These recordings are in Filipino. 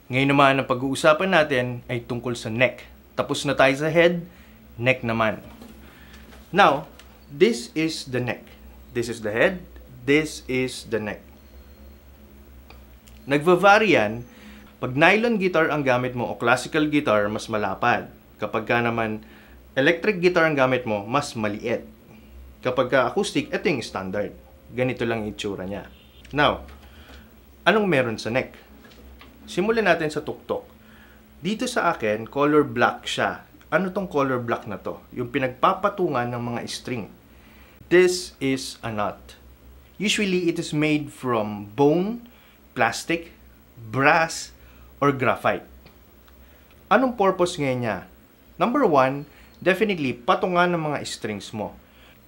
Ngayon naman, ang pag-uusapan natin ay tungkol sa neck. Tapos na tayo sa head, neck naman. Now, this is the neck. This is the head. This is the neck. Nagva-vary yan. Pag nylon guitar ang gamit mo o classical guitar, mas malapad. Kapag ka naman electric guitar ang gamit mo, mas maliit. Kapag ka acoustic, ito yung standard. Ganito lang itsura niya. Now, anong meron sa neck? Simulan natin sa tuktok. Dito sa akin, color black siya. Ano tong color black na to? Yung pinagpapatungan ng mga string. This is a nut. Usually, it is made from bone, plastic, brass, or graphite. Anong purpose ngayon niya? Number one, definitely, patungan ng mga strings mo.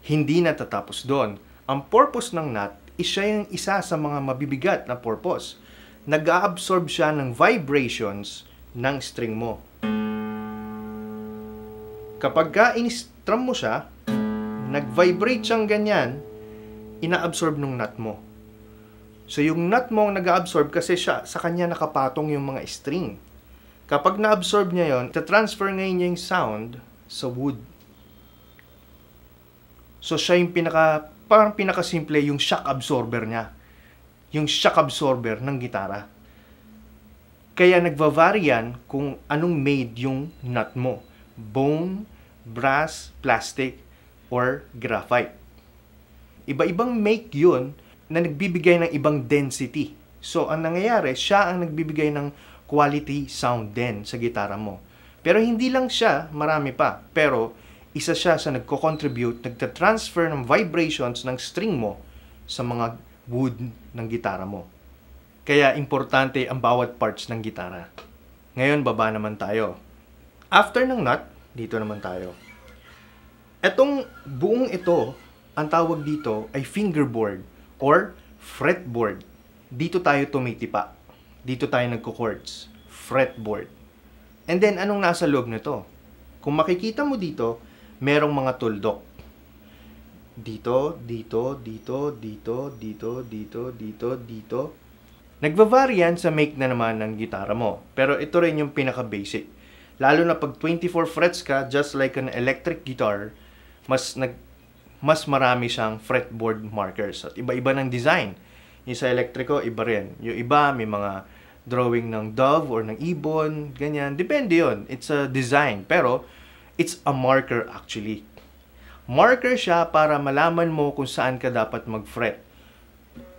Hindi natatapos doon. Ang purpose ng nut is siya yung isa sa mga mabibigat na purpose. Nag-a-absorb siya ng vibrations ng string mo. Kapag in-strum mo siya, nag-vibrate siyang ganyan, ina-absorb ng nut mo. So yung nut mo ang nag-a-absorb kasi siya, sa kanya nakapatong yung mga string. Kapag na-absorb niya yon, ita-transfer ngayon niya yung sound sa wood. So siya yung parang pinakasimple yung shock absorber niya. Yung shock absorber ng gitara. Kaya nagva-vary yan kung anong made yung nut mo. Bone, brass, plastic, or graphite. Iba-ibang make yun na nagbibigay ng ibang density. So, ang nangyayari, siya ang nagbibigay ng quality sound din sa gitara mo. Pero hindi lang siya, marami pa. Pero, isa siya sa nagko-contribute, nagta-transfer ng vibrations ng string mo sa mga wood ng gitara mo. Kaya importante ang bawat parts ng gitara. Ngayon, baba naman tayo. After ng nut, dito naman tayo. Etong buong ito, ang tawag dito ay fingerboard or fretboard. Dito tayo tumitipa. Dito tayo nagko-chords. Fretboard. And then, anong nasa loob nito? Kung makikita mo dito, merong mga tuldok. Dito, dito, dito, dito, dito, dito, dito, dito. Nagva-vary yan sa make na naman ng gitara mo. Pero ito rin yung pinaka-basic. Lalo na pag 24 frets ka, just like an electric guitar, mas marami siyang fretboard markers. At iba-iba ng design. Yung sa elektriko, iba rin. Yung iba, may mga drawing ng dove or ng ibon, ganyan. Depende yon. It's a design. Pero, it's a marker actually. Marker siya para malaman mo kung saan ka dapat mag-fret.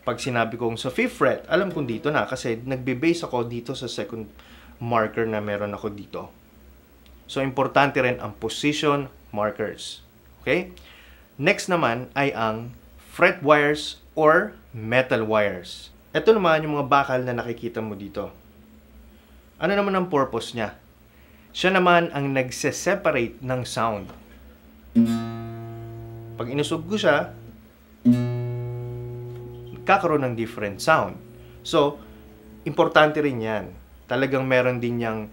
Pag sinabi kong sa 5th fret, alam kong dito na kasi nagbe-base ako dito sa second marker na meron ako dito. So, importante rin ang position markers. Okay? Next naman ay ang fret wires or metal wires. Ito naman yung mga bakal na nakikita mo dito. Ano naman ang purpose niya? Siya naman ang nagse-separate ng sound. Pag inusog ko siya, kakaroon ng different sound. So, importante rin yan. Talagang meron din niyang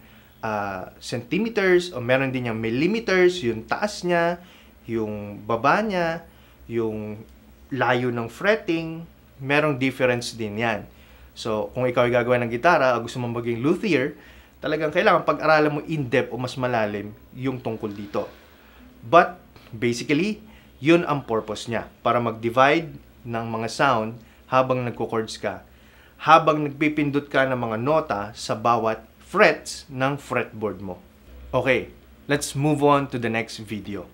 centimeters o meron din niyang millimeters, yung taas niya, yung baba niya, yung layo ng fretting, merong difference din yan. So, kung ikaw ay gagawa ng gitara, gusto mong maging luthier, talagang kailangan pag-aralan mo in-depth o mas malalim yung tungkol dito. But, basically, yun ang purpose niya. Para mag-divide ng mga sound habang nagko-chords ka. Habang nagpipindot ka ng mga nota sa bawat frets ng fretboard mo. Okay, let's move on to the next video.